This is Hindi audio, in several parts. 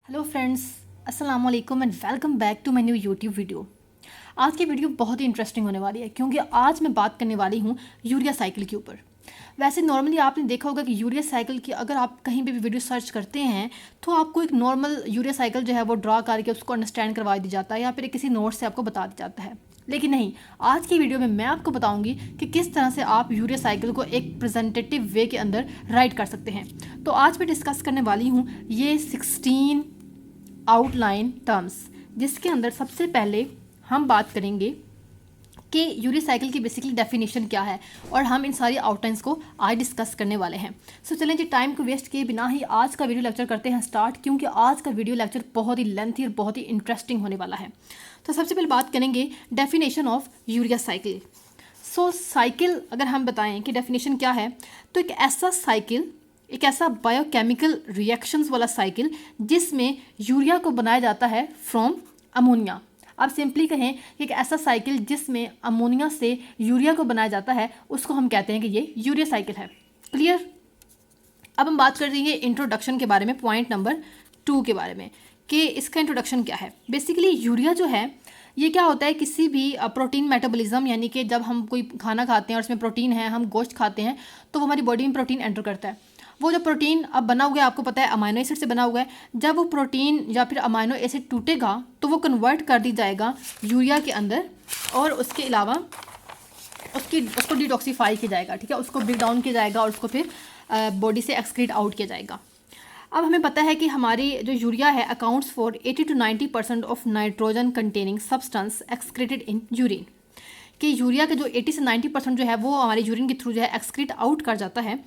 हेलो फ्रेंड्स, अस्सलाम वालेकुम and welcome back to my new YouTube video. आज की वीडियो बहुत ही इंटरेस्टिंग होने वाली है क्योंकि आज मैं बात करने वाली हूँ यूरिया साइकिल के ऊपर। वैसे नॉर्मली आपने देखा होगा कि यूरिया साइकिल की अगर आप कहीं पे भी वीडियो सर्च करते हैं तो आपको एक नॉर्मल यूरिया साइकिल जो है वो ड्रा करके उसको अंडरस्टैंड करवा दी जाता है या फिर किसी नोट से आपको बता दिया जाता है। लेकिन नहीं, आज की वीडियो में मैं आपको बताऊंगी कि किस तरह से आप यूरिया साइकिल को एक प्रेजेंटेटिव वे के अंदर राइट कर सकते हैं। तो आज मैं डिस्कस करने वाली हूँ ये 16 आउटलाइन टर्म्स, जिसके अंदर सबसे पहले हम बात करेंगे कि यूरिया साइकिल की बेसिकली डेफिनेशन क्या है और हम इन सारी आउटलाइंस को आज डिस्कस करने वाले हैं। सो चलें जी, टाइम को वेस्ट किए बिना ही आज का वीडियो लेक्चर करते हैं स्टार्ट, क्योंकि आज का वीडियो लेक्चर बहुत ही लेंथी और बहुत ही इंटरेस्टिंग होने वाला है। तो सबसे पहले बात करेंगे definition of urea cycle. So cycle अगर हम बताएं कि डेफिनेशन क्या है, तो एक ऐसा बायोकेमिकल रिएक्शंस वाला साइकिल जिसमें यूरिया को बनाया जाता है फ्रॉम अमोनिया। अब सिंपली कहें कि एक ऐसा साइकिल जिसमें अमोनिया से यूरिया को बनाया जाता है उसको हम कहते हैं कि ये यूरिया साइकिल है। क्लियर। अब हम बात कर रही है इंट्रोडक्शन के बारे में, पॉइंट नंबर 2 के बारे में कि इसका इंट्रोडक्शन क्या है। बेसिकली यूरिया जो है ये क्या होता है, किसी भी प्रोटीन मेटाबॉलिज्म, यानी कि जब हम कोई खाना खाते हैं और उसमें प्रोटीन है, हम गोश्त खाते हैं तो वो हमारी बॉडी में प्रोटीन एंटर करता है। वो जो प्रोटीन अब बना हुआ है आपको पता है अमाइनो एसिड से बना हुआ है। जब वो प्रोटीन या फिर अमाइनो एसिड टूटेगा तो वो कन्वर्ट कर दी जाएगा यूरिया के अंदर और उसके अलावा उसको डिटॉक्सीफाई किया जाएगा, ठीक है, उसको ब्रेक डाउन किया जाएगा और उसको फिर बॉडी से एक्सक्रीट आउट किया जाएगा। अब हमें पता है कि हमारी जो यूरिया है accounts for 80 to 90% of nitrogen containing substance excreted in urine, कि यूरिया के जो 80 से 90% जो है वो हमारे यूरिन के थ्रू जो है एक्सक्रीट आउट कर जाता है।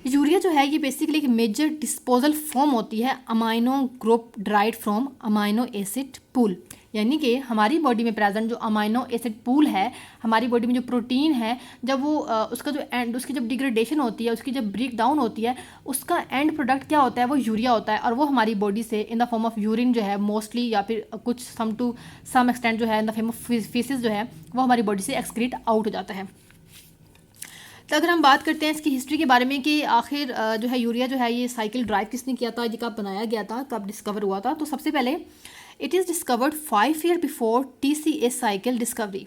यूरिया जो है ये बेसिकली एक मेजर डिस्पोजल फॉर्म होती है amino group dried from amino acid pool, यानी कि हमारी बॉडी में प्रेजेंट जो अमाइनो एसिड पूल है, हमारी बॉडी में जो प्रोटीन है, जब वो उसका जो एंड उसकी जब डिग्रेडेशन होती है, उसकी जब ब्रेक डाउन होती है, उसका एंड प्रोडक्ट क्या होता है, वो यूरिया होता है। और वो हमारी बॉडी से इन द फॉर्म ऑफ यूरिन जो है मोस्टली, या फिर कुछ सम एक्सटेंट जो है in the form of faeces जो है वो हमारी बॉडी से एक्सक्रीट आउट हो जाता है। तो अगर हम बात करते हैं इसकी हिस्ट्री के बारे में कि आखिर जो है यूरिया जो है ये साइकिल ड्राइव किसने किया था, ये कब बनाया गया था, कब डिस्कवर हुआ था, तो सबसे पहले it is discovered 5 years before TCA cycle discovery.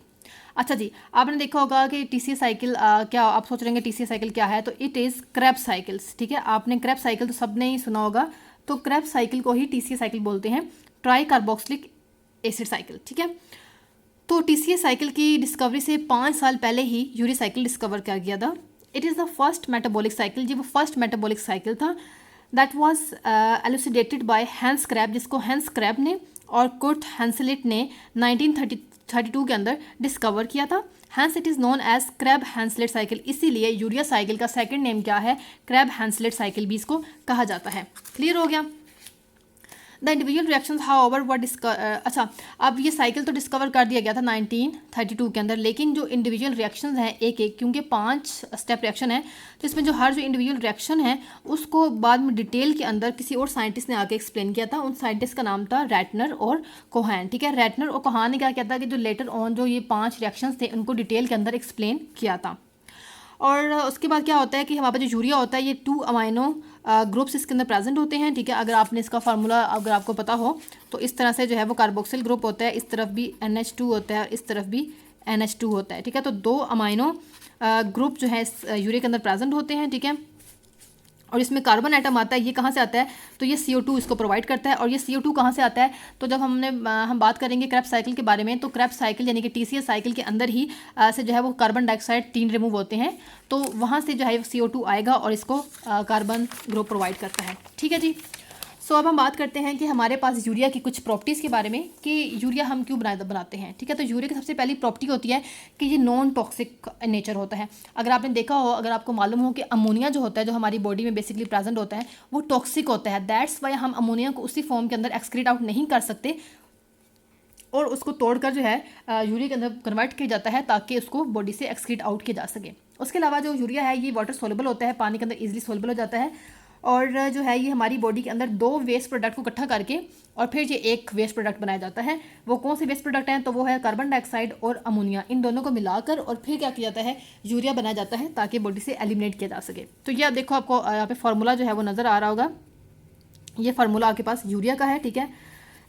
अच्छा जी, आपने देखा होगा कि TCA साइकिल क्या, आप सोच रहे हैं TCA साइकिल क्या है, तो इट इज़ क्रेब साइकिल्स, ठीक है। आपने क्रेब साइकिल तो सब ने ही सुना होगा, तो क्रेब साइकिल को ही TCA साइकिल बोलते हैं, ट्राई कार्बोक्सिलिक एसिड साइकिल, ठीक है। तो TCA साइकिल की डिस्कवरी से 5 साल पहले ही यूरिया साइकिल डिस्कवर किया गया था। It is the first metabolic cycle, जी वो फर्स्ट मेटाबॉलिक साइकिल था that was elucidated by Hans Krebs, जिसको हैंस क्रैब ने और कुर्ट हैंसलिट ने 1932 के अंदर डिस्कवर किया था। Hans it is known as Krebs Henseleit cycle, इसीलिए यूरिया साइकिल का सेकंड नेम क्या है, क्रैब हैंसलेट साइकिल भी इसको कहा जाता है। क्लियर हो गया। द इंडिविजुअल रिएक्शंस हाउएवर वर अच्छा, अब ये साइकिल तो डिस्कवर कर दिया गया था 1932 के अंदर, लेकिन जो इंडिविजुअल रिएक्शंस हैं एक एक, क्योंकि 5 स्टेप रिएक्शन है, तो इसमें जो हर जो इंडिविजुअल रिएक्शन है उसको बाद में डिटेल के अंदर किसी और साइंटिस्ट ने आके एक्सप्लेन किया था। उन साइंटिस्ट का नाम था रैटनर और कोहान, ठीक है। रैटनर और कोहान ने क्या किया था कि जो लेटर ऑन जो ये 5 रिएक्शंस थे उनको डिटेल के अंदर एक्सप्लेन किया था। और उसके बाद क्या होता है कि हमारा जो यूरिया होता है ये 2 अमाइनो ग्रुप्स इसके अंदर प्रेजेंट होते हैं, ठीक है। अगर आपने इसका फार्मूला अगर आपको पता हो तो इस तरह से जो है वो कार्बोक्सिल ग्रुप होता है, इस तरफ भी NH2 होता है और इस तरफ भी NH2 होता है, ठीक है। तो 2 अमाइनो ग्रुप जो है इस यूरिया के अंदर प्रेजेंट होते हैं, ठीक है। और इसमें कार्बन एटम आता है, ये कहाँ से आता है, तो ये CO2 इसको प्रोवाइड करता है। और ये CO2 कहाँ से आता है, तो जब हम बात करेंगे क्रैब साइकिल के बारे में, तो क्रैब साइकिल यानी कि TCA साइकिल के अंदर ही से जो है वो कार्बन डाइऑक्साइड 3 रिमूव होते हैं, तो वहाँ से जो है CO2 आएगा और इसको कार्बन ग्रुप प्रोवाइड करता है, ठीक है जी। सो अब हम बात करते हैं कि हमारे पास यूरिया की कुछ प्रॉपर्टीज़ के बारे में कि यूरिया हम क्यों बनाते हैं, ठीक है। तो यूरिया की सबसे पहली प्रॉपर्टी होती है कि ये नॉन टॉक्सिक नेचर होता है। अगर आपने देखा हो, अगर आपको मालूम हो कि अमोनिया जो होता है, जो हमारी बॉडी में बेसिकली प्रेजेंट होता है, वो टॉक्सिक होता है। दैट्स वाई हम अमोनिया को उसी फॉर्म के अंदर एक्सक्रीट आउट नहीं कर सकते और उसको तोड़कर जो है यूरिया के अंदर कन्वर्ट किया जाता है ताकि उसको बॉडी से एक्सक्रीट आउट किया जा सके। उसके अलावा जो यूरिया है ये वाटर सोल्युबल होता है, पानी के अंदर ईजिली सोल्युबल हो जाता है। और जो है ये हमारी बॉडी के अंदर 2 वेस्ट प्रोडक्ट को इकट्ठा करके और फिर ये एक वेस्ट प्रोडक्ट बनाया जाता है। वो कौन से वेस्ट प्रोडक्ट हैं, तो वो है कार्बन डाइऑक्साइड और अमोनिया, इन दोनों को मिलाकर और फिर क्या किया जाता है, यूरिया बनाया जाता है ताकि बॉडी से एलिमिनेट किया जा सके। तो ये आप देखो, आपको यहाँ पे फार्मूला जो है वो नज़र आ रहा होगा ये फार्मूला आपके पास यूरिया का है, ठीक है,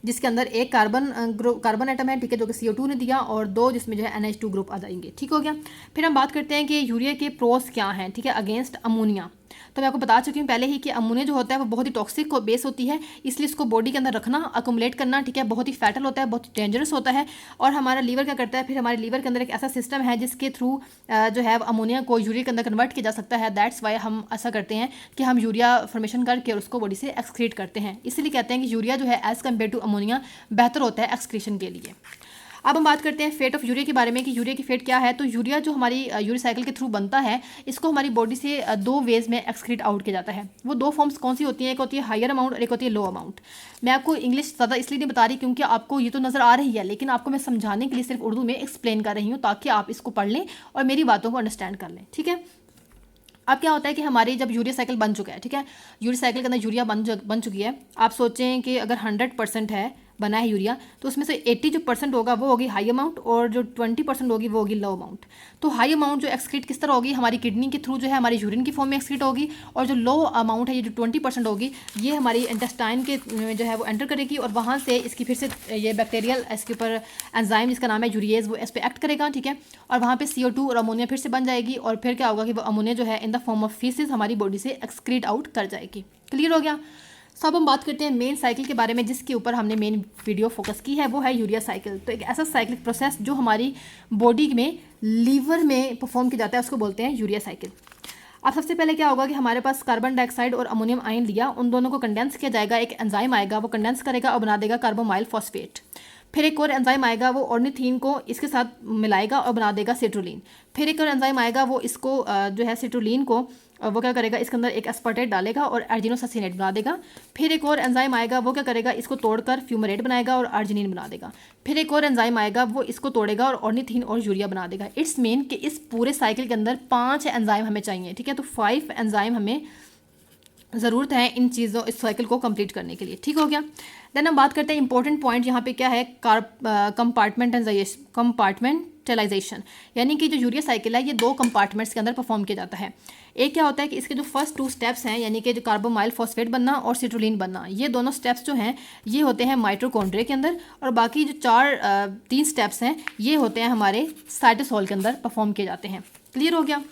जिसके अंदर एक कार्बन एटम है, ठीक है, जो कि CO2 ने दिया, और 2 जिसमें जो है NH2 ग्रुप आ जाएंगे। ठीक हो गया। फिर हम बात करते हैं कि यूरिया के प्रोस क्या हैं, ठीक है, अगेंस्ट अमोनिया। तो मैं आपको बता चुकी हूँ पहले ही कि अमोनिया जो होता है वो बहुत ही टॉक्सिक बेस होती है, इसलिए इसको बॉडी के अंदर रखना, अकुमुलेट करना, ठीक है, बहुत ही फैटल होता है, बहुत ही डेंजरस होता है। और हमारा लीवर क्या करता है, फिर हमारे लीवर के अंदर एक ऐसा सिस्टम है जिसके थ्रू जो है अमोनिया को यूरिया के अंदर कन्वर्ट किया जा सकता है। दैट्स वाई हम ऐसा करते हैं कि हम यूरिया फॉर्मेशन करके और उसको बॉडी से एक्सक्रीट करते हैं। इसीलिए कहते हैं कि यूरिया जो है एज़ कम्पेयर टू अमोनिया बेहतर होता है एक्सक्रीशन के लिए। अब हम बात करते हैं फेट ऑफ यूरिया के बारे में कि यूरिया की फेट क्या है। तो यूरिया जो हमारी यूरिया साइकिल के थ्रू बनता है, इसको हमारी बॉडी से 2 वेज में एक्सक्रीट आउट किया जाता है। वो 2 फॉर्म्स कौन सी होती हैं, एक होती है हायर अमाउंट और एक होती है लो अमाउंट। मैं आपको इंग्लिश ज़्यादा इसलिए नहीं बता रही क्योंकि आपको ये तो नज़र आ रही है, लेकिन आपको मैं समझाने के लिए सिर्फ उर्दू में एक्सप्लेन कर रही हूँ ताकि आप इसको पढ़ लें और मेरी बातों को अंडरस्टैंड कर लें। ठीक है। अब क्या होता है कि हमारी जब यूरिया साइकिल बन चुका है, ठीक है, यूरिया साइकिल के अंदर यूरिया बन चुकी है। आप सोचें कि अगर 100% है बना है यूरिया, तो उसमें से 80 जो % होगा वो होगी हाई अमाउंट और जो 20% होगी वो होगी लो अमाउंट। तो हाई अमाउंट जो एक्सक्रीट किस तरह होगी, हमारी किडनी के थ्रू जो है हमारी यूरिन की फॉर्म में एक्सक्रीट होगी, और जो लो अमाउंट है ये जो 20% होगी ये हमारी इंटेस्टाइन के जो है वो एंटर करेगी, और वहाँ से इसकी फिर से ये बैक्टीरियल इसके ऊपर एंजाइम जिसका नाम है यूरिएज वो इस पर एक्ट करेगा, ठीक है, और वहाँ पे CO2 और अमोनिया फिर से बन जाएगी, और फिर क्या होगा कि वो अमोनिया जो है in the form of faeces हमारी बॉडी से एक्सक्रीट आउट कर जाएगी। क्लियर हो गया। सब हम बात करते हैं मेन साइकिल के बारे में जिसके ऊपर हमने मेन वीडियो फोकस की है, वो है यूरिया साइकिल। तो एक ऐसा साइक्लिक प्रोसेस जो हमारी बॉडी में लीवर में परफॉर्म किया जाता है उसको बोलते हैं यूरिया साइकिल। अब सबसे पहले क्या होगा कि हमारे पास कार्बन डाइऑक्साइड और अमोनियम आयन लिया, उन दोनों को कंडेंस किया जाएगा, एक एंजाइम आएगा वो कंडेंस करेगा और बना देगा कार्बोमाइल फॉस्फेट। फिर एक और एंजाइम आएगा वो ऑर्निथीन को इसके साथ मिलाएगा और बना देगा सिट्रोलिन। फिर एक और एंजाइम आएगा वो इसको जो है सिट्रोलिन को वो क्या करेगा, इसके अंदर एक एस्पार्टेट डालेगा और अर्जिनोससिनेट बना देगा। फिर एक और एंजाइम आएगा वो क्या करेगा, इसको तोड़कर फ्यूमरेट बनाएगा और अर्जिनिन बना देगा। फिर एक और एंजाइम आएगा वो इसको तोड़ेगा और ऑर्निथीन और यूरिया बना देगा। इट्स मीन कि इस पूरे साइकिल के अंदर 5 एंजाइम हमें चाहिए, ठीक है, तो 5 एंजाइम हमें ज़रूरत है इन चीज़ों इस साइकिल को कंप्लीट करने के लिए। ठीक हो गया। देन हम बात करते हैं इंपॉर्टेंट पॉइंट यहाँ पे क्या है, कंपार्टमेंटलाइजेशन, यानी कि जो यूरिया साइकिल है ये 2 कंपार्टमेंट्स के अंदर परफॉर्म किया जाता है। एक क्या होता है कि इसके जो फर्स्ट 2 स्टेप्स हैं, यानी कि जो कार्बोमाइल फॉस्फेट बनना और सिट्रोलिन बनना, ये दोनों स्टेप्स जो हैं ये होते हैं माइटोकॉन्ड्रिया के अंदर, और बाकी जो 3 स्टेप्स हैं ये होते हैं हमारे साइटोसोल के अंदर परफॉर्म किए जाते हैं। क्लियर हो गया।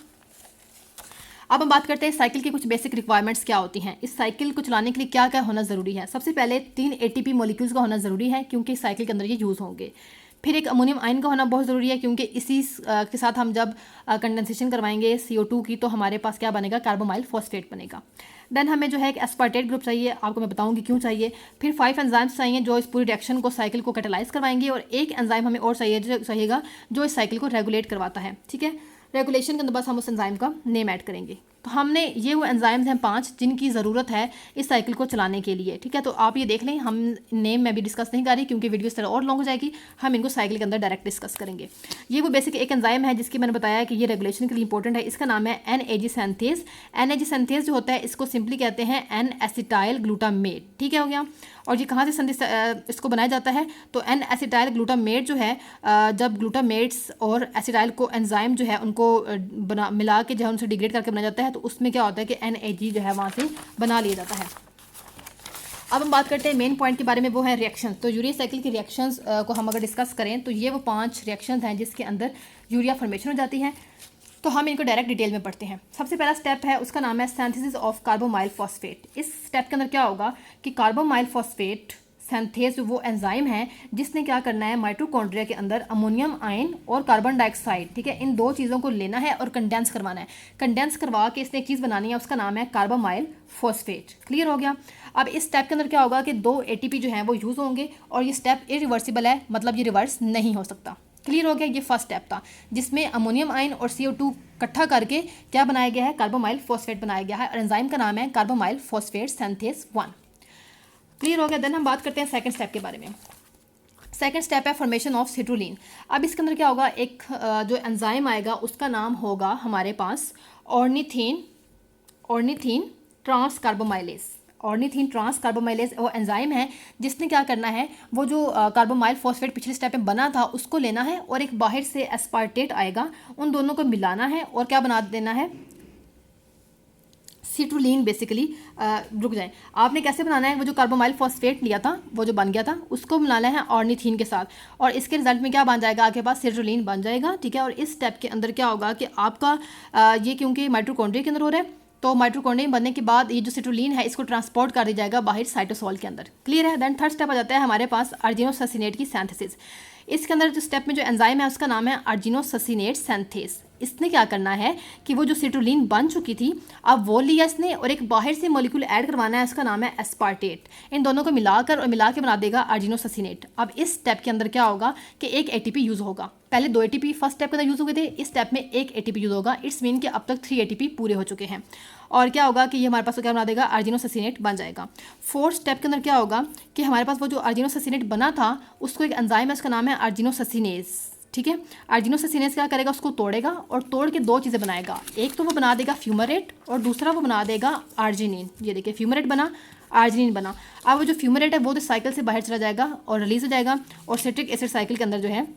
अब हम बात करते हैं साइकिल की कुछ बेसिक रिक्वायरमेंट्स क्या होती हैं, इस साइकिल को चलाने के लिए क्या क्या होना ज़रूरी है। सबसे पहले 3 ATP मॉलिक्यूल्स का होना ज़रूरी है क्योंकि इस साइकिल के अंदर ये यूज़ होंगे। फिर एक अमोनियम आयन का होना बहुत ज़रूरी है क्योंकि इसी के साथ हम जब कंडेंसेशन करवाएंगे CO2 की तो हमारे पास क्या बनेगा, कार्बोमाइल फॉस्फेट बनेगा। देन हमें जो है एक एस्पार्टेट ग्रुप चाहिए, आपको मैं बताऊंगी क्यों चाहिए। फिर 5 एंजाइम्स चाहिए जो इस पूरी रिएक्शन को साइकिल को कैटेलाइज करवाएंगे, और एक एंजाइम हमें और चाहिएगा जो इस साइकिल को रेगुलेट करवाता है। ठीक है, रेगुलेशन के अंदर बस हम उस एंजाइम का नेम ऐड करेंगे। तो हमने ये वो एंजाइम्स हैं 5 जिनकी ज़रूरत है इस साइकिल को चलाने के लिए। ठीक है, तो आप ये देख लें, हम नेम में भी डिस्कस नहीं कर रही क्योंकि वीडियो इस तरह और लॉन्ग हो जाएगी, हम इनको साइकिल के अंदर डायरेक्ट डिस्कस करेंगे। ये वो बेसिक एक एंजाइम है जिसकी मैंने बताया कि ये रेगुलेशन के लिए इंपॉर्टेंट है, इसका नाम है NAG सिंथेज। NAG सिंथेज जो होता है इसको सिंपली कहते हैं N-एसिटाइल ग्लूटामेट। ठीक है, हो गया। और ये कहाँ से इसको बनाया जाता है, तो N-एसिटाइल ग्लूटामेट जो है जब ग्लूटामेट्स और एसिटाइल को एंजाइम जो है उनको मिला के जो है उनसे डिग्रेड करके बनाया जाता है, तो उसमें क्या होता है कि NAG जो है वहाँ से बना लिया जाता है। अब हम बात करते हैं मेन पॉइंट के बारे में, वो है रिएक्शन। तो यूरिया साइकिल की रिएक्शंस को हम अगर डिस्कस करें तो ये वो 5 रिएक्शंस हैं जिसके अंदर यूरिया फॉर्मेशन हो जाती है। तो हम इनको डायरेक्ट डिटेल में पढ़ते हैं। सबसे पहला स्टेप है उसका नाम है सिंथेसिस ऑफ कार्बोमाइल फॉस्फेट। इस स्टेप के अंदर क्या होगा कि कार्बोमाइल फॉस्फेट सिंथेज वो एंजाइम है जिसने क्या करना है, माइटोकॉन्ड्रिया के अंदर अमोनियम आयन और कार्बन डाइऑक्साइड, ठीक है, इन 2 चीज़ों को लेना है और कंडेंस करवाना है। कंडेंस करवा के इसने एक चीज़ बनानी है, उसका नाम है कार्बोमाइल फॉस्फेट। क्लियर हो गया। अब इस स्टेप के अंदर क्या होगा कि 2 ATP जो हैं वो यूज़ होंगे और ये स्टेप इरिवर्सिबल है, मतलब ये रिवर्स नहीं हो सकता। क्लियर हो गया। ये फर्स्ट स्टेप था जिसमें अमोनियम आयन और CO2 इकट्ठा करके क्या बनाया गया है, कार्बोमाइल फॉस्फेट बनाया गया है, और एंजाइम का नाम है कार्बोमाइल फॉस्फेट सिंथेज 1। क्लियर हो गया। देन हम बात करते हैं सेकंड स्टेप के बारे में। सेकंड स्टेप है फॉर्मेशन ऑफ सिट्रोलिन। अब इसके अंदर क्या होगा, एक जो एंजाइम आएगा उसका नाम होगा हमारे पास ऑर्निथीन ट्रांसकार्बोमाइलेज। ऑर्निथीन ट्रांसकार्बोमाइलेज वो एंजाइम है जिसने क्या करना है, वो जो कार्बोमाइल फॉस्फेट पिछले स्टेप में बना था उसको लेना है और एक बाहर से एस्पार्टेट आएगा, उन दोनों को मिलाना है और क्या बना देना है, सिट्रुलिन बेसिकली रुक जाए, आपने कैसे बनाना है, वो जो कार्बोमाइल फॉस्फेट लिया था वो जो बन गया था उसको मिलाना है ऑर्निथीन के साथ, और इसके रिजल्ट में क्या बन जाएगा, आपके पास सिट्रुलिन बन जाएगा। ठीक है, और इस स्टेप के अंदर क्या होगा कि आपका ये क्योंकि माइटोकॉन्ड्रिया के अंदर हो रहा है, तो माइटोकॉन्ड्रिया बनने के बाद ये जो सिट्रुलिन है इसको ट्रांसपोर्ट कर दिया जाएगा बाहर साइटोसोल के अंदर। क्लियर है। देन थर्ड स्टेप आ जाता है हमारे पास अर्जिनोससिनेट की सिंथेसिस। इसके अंदर जो स्टेप में जो एंजाइम है उसका नाम है अर्जिनोससिनेट सिंथेस। इसने क्या करना है कि वो जो सिट्रुलिन बन चुकी थी अब वो लिया इसने और एक बाहर से मॉलिक्यूल ऐड करवाना है, इसका नाम है एस्पार्टेट। इन दोनों को मिलाकर और मिला के बना देगा अर्जिनोससिनेट। अब इस स्टेप के अंदर क्या होगा कि एक एटीपी यूज़ होगा। पहले 2 एटीपी फर्स्ट स्टेप के अंदर यूज़ हो गए थे, इस स्टेप में एक एटीपी यूज़ होगा। इट्स मीन कि अब तक 3 एटीपी पूरे हो चुके हैं। और क्या होगा कि ये हमारे पास क्या बना देगा, अर्जिनोससिनेट बन जाएगा। फोर्थ स्टेप के अंदर क्या होगा कि हमारे पास वो जो अर्जिनोससिनेट बना था उसको एक एंजाइम है, उसका नाम है अर्जिनोससिनेस। ठीक है, अर्जिनोससिनेस क्या करेगा, उसको तोड़ेगा और तोड़ के 2 चीज़ें बनाएगा। एक तो वो बना देगा फ्यूमरेट और दूसरा वो बना देगा आर्जिनिन। ये देखिए फ्यूमरेट बना, आर्जिनिन बना। अब वो जो फ्यूमरेट है वो तो साइकिल से बाहर चला जाएगा और रिलीज हो जाएगा और सिट्रिक एसिड साइकिल के अंदर जो है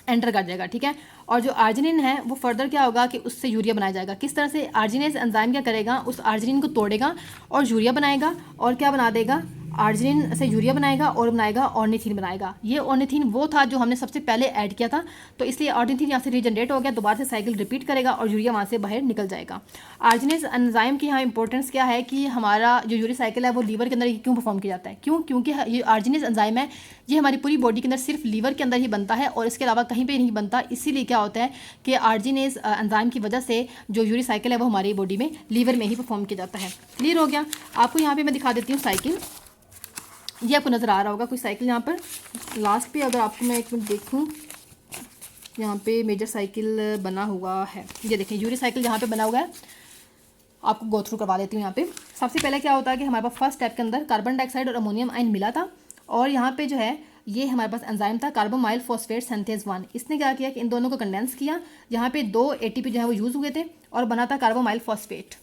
एंटर कर जाएगा। ठीक है, और जो आर्जिनिन है वो फर्दर क्या होगा कि उससे यूरिया बनाया जाएगा। किस तरह से, आर्जिनेज एंजाइम क्या करेगा, उस आर्जिनिन को तोड़ेगा और यूरिया बनाएगा, और क्या बना देगा, आर्जिनिन से यूरिया बनाएगा और बनाएगा ऑर्निथीन बनाएगा। ये ऑर्निथीन वो था जो हमने सबसे पहले ऐड किया था, तो इसलिए ऑर्निथीन यहाँ से रीजनरेट हो गया, दोबारा से साइकिल रिपीट करेगा और यूरिया वहाँ से बाहर निकल जाएगा। आर्जिनेज एंजाइम की यहाँ इंपॉर्टेंस क्या है कि हमारा जो यूरिक साइकिल है वो लीवर के अंदर ही क्यों परफॉर्म किया जाता है, क्योंकि ये आर्जिनेज एंजाइम है ये हमारी पूरी बॉडी के अंदर सिर्फ लीवर के अंदर ही बनता है और इसके अलावा कहीं पर नहीं बनता। इसीलिए क्या होता है कि आर्जिनेज एंजाइम की वजह से जो यूरिक साइकिल है वो हमारी बॉडी में लीवर में ही परफॉर्म किया जाता है। क्लियर हो गया। आपको यहाँ पे मैं दिखा देती हूँ साइकिल, ये आपको नज़र आ रहा होगा कोई साइकिल यहाँ पर लास्ट पे, अगर आपको मैं एक मिनट देखूँ यहाँ पे मेजर साइकिल बना हुआ है, ये देखें यूरिक साइकिल यहाँ पे बना हुआ है। आपको गो थ्रू करवा देती हूँ। यहाँ पे सबसे पहले क्या होता है कि हमारे पास फर्स्ट स्टेप के अंदर कार्बन डाइऑक्साइड और अमोनियम आयन मिला था, और यहाँ पे जो है ये हमारे पास एंजाइम था कार्बोमाइल फॉस्फेट सिंथेज 1। इसने क्या किया कि इन दोनों को कंडेंस किया, यहाँ पे 2 एटीपी जो है वो यूज़ हुए थे और बना था कार्बोमाइल फॉस्फेट।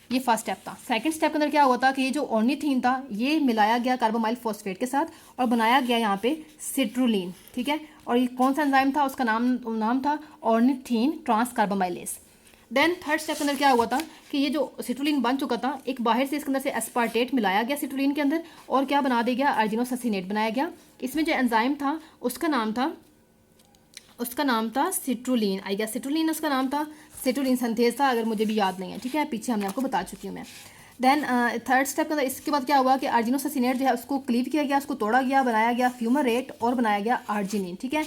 ये फर्स्ट स्टेप था। सेकंड स्टेप के अंदर क्या हुआ था कि ये जो ऑर्निथीन था ये मिलाया गया कार्बोमाइल फॉस्फेट के साथ और बनाया गया यहाँ पे सिट्रुलिन। ठीक है, और ये कौन सा एंजाइम था, उसका नाम था ऑर्निथीन ट्रांसकार्बोमाइलेज। देन थर्ड स्टेप के अंदर क्या हुआ था कि ये जो सिट्रुलिन बन चुका था एक बाहर से इसके अंदर से एस्पार्टेट मिलाया गया सिट्रुलिन के अंदर और क्या बना दिया गया, अर्जिनोससिनेट बनाया गया। इसमें जो एंजाइम था उसका नाम था सिट्रुलिन, आई गया सिट्रुलिन उसका नाम था, सिट्रुलिन सिंथेज था अगर मुझे भी याद नहीं है। ठीक है, पीछे हमने आपको बता चुकी हूँ मैं। देन थर्ड स्टेप के अंदर इसके बाद क्या हुआ कि अर्जिनोससिनेट जो है उसको क्लीव किया गया, उसको तोड़ा गया, बनाया गया फ्यूमरेट और बनाया गया आर्जिनिन। ठीक है,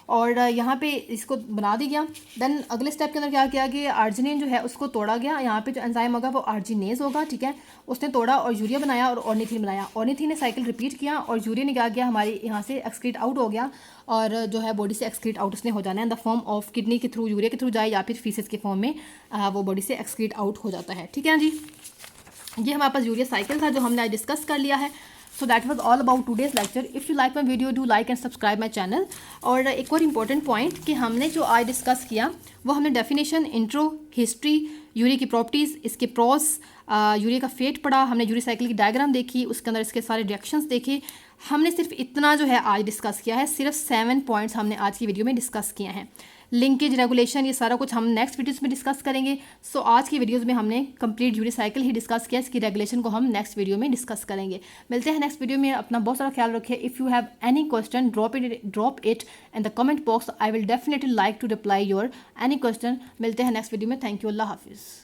और यहाँ पे इसको बना दिया गया। देन अगले स्टेप के अंदर क्या किया कि आर्जिनिन जो है उसको तोड़ा गया, यहाँ पे जो एंजाइम होगा वो आर्जिनेज होगा। ठीक है, उसने तोड़ा और यूरिया बनाया और ऑर्निथीन बनाया। ऑर्निथीन ने साइकिल रिपीट किया और यूरिया ने क्या किया, हमारी यहाँ से एक्सक्रीट आउट हो गया और जो है बॉडी से एक्सक्रीट आउट उसने हो जाना है in the form of kidney के थ्रू, यूरिया के थ्रू जाए या फिर फीसेस के फॉर्म में वो बॉडी से एक्सक्रीट आउट हो जाता है। ठीक है जी, ये हमारे पास यूरिया साइकिल था जो हमने आज डिस्कस कर लिया है। So that was all about today's lecture. If you like my video do like and subscribe my channel. और एक और इम्पॉर्टेंट पॉइंट कि हमने जो आज डिस्कस किया वो हमने डेफिनेशन, इंट्रो, हिस्ट्री, यूरिया की प्रॉपर्टीज़, इसके प्रॉस, यूरिया का फेट पढ़ा, हमने यूरिक साइकिल की डायग्राम देखी, उसके अंदर इसके सारे रिएक्शंस देखे। हमने सिर्फ इतना जो है आज डिस्कस किया है, सिर्फ 7 पॉइंट्स हमने आज की वीडियो में डिस्कस किए हैं। लिंकेज, रेगुलेशन, ये सारा कुछ हम नेक्स्ट वीडियोस में डिस्कस करेंगे। सो आज की वीडियोस में हमने कंप्लीट यूरिक साइकिल ही डिस्कस किया, इसकी रेगुलेशन को हम नेक्स्ट वीडियो में डिस्कस करेंगे। मिलते हैं नेक्स्ट वीडियो में, अपना बहुत सारा ख्याल रखिए। If you have any question drop it in the comment box, I will definitely like to reply your any question. मिलते हैं नेक्स्ट वीडियो में। थैंक यू, अल्लाह हाफिज़।